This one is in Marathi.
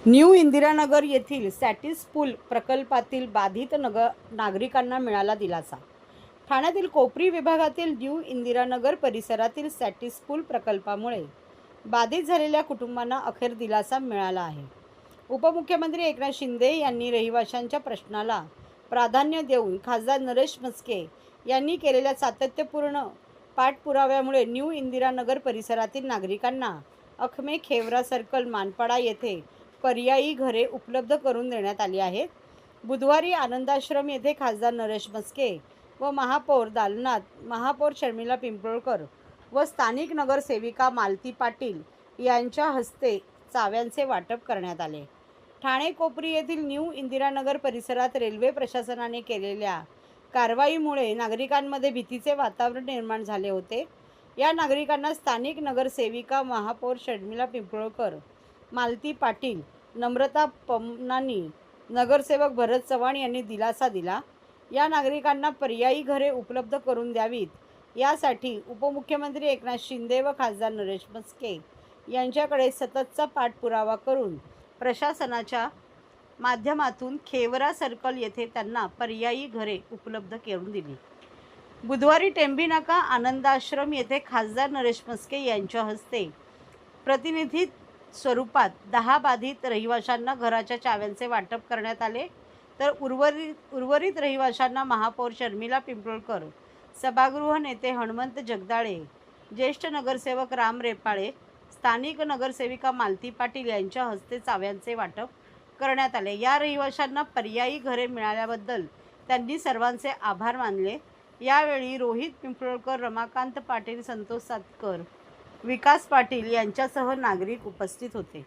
न्यू इंदिरानगर येथील सॅटिस पूल प्रकल्पातील बाधित नागरिकांना मिळाला दिलासा. ठाण्यातील कोपरी विभागातील न्यू इंदिरानगर परिसरातील सॅटिस पूल प्रकल्पामुळे बाधित झालेल्या कुटुंबांना अखेर दिलासा मिळाला आहे. उपमुख्यमंत्री एकनाथ शिंदे यांनी रहिवाशांच्या प्रश्नाला प्राधान्य देऊन खासदार नरेश म्हस्के यांनी केलेल्या सातत्यपूर्ण पाठपुराव्यामुळे न्यू इंदिरानगर परिसरातील नागरिकांना अखमे, खेवरा सर्कल, मानपाडा येथे पर्यायी घरे उपलब्ध करून देण्यात आली आहेत. बुधवारी आनंदाश्रम येथे खासदार नरेश म्हस्के व महापौर दालनात, महापौर शर्मिला पिंपळकर व स्थानिक नगरसेविका मालती पाटील यांच्या हस्ते चाव्यांचे वाटप करण्यात आले. ठाणे कोपरी येथील न्यू इंदिरानगर परिसरात रेल्वे प्रशासनाने केलेल्या कारवाईमुळे नागरिकांमध्ये भीतीचे वातावरण निर्माण झाले होते. या नागरिकांना स्थानिक नगरसेविका महापौर शर्मिला पिंपळकर, मालती पाटील, नम्रता पमनानी, नगरसेवक भरत चव्हाण यांनी दिलासा दिला. या नागरिकांना पर्यायी घरे उपलब्ध करून द्यावीत यासाठी उपमुख्यमंत्री एकनाथ शिंदे व खासदार नरेश म्हस्के यांच्याकडे सततचा पाठपुरावा करून प्रशासनाच्या माध्यमातून खेवरा सर्कल येथे त्यांना पर्यायी घरे उपलब्ध करून दिली. बुधवारी टेंभी नाका आनंदाश्रम येथे खासदार नरेश म्हस्के यांच्या हस्ते प्रतिनिधी स्वरूपात 10 बाधित रहिवाशांना घराच्या चाव्यांचे वाटप करण्यात आले. तर उर्वरित रहिवाशांना महापौर शर्मिला पिंपळकर, सभागृह नेते हनुमंत जगदाळे, ज्येष्ठ नगरसेवक राम रेपाळे, स्थानिक नगरसेविका मालती पाटील यांच्या हस्ते चाव्यांचे वाटप करण्यात आले. या रहिवाशांना पर्यायी घरे मिळाल्याबद्दल त्यांनी सर्वांचे आभार मानले. यावेळी रोहित पिंपळकर, रमाकांत पाटील, संतोष सातकर, विकास पाटील यांच्यासह नागरिक उपस्थित होते.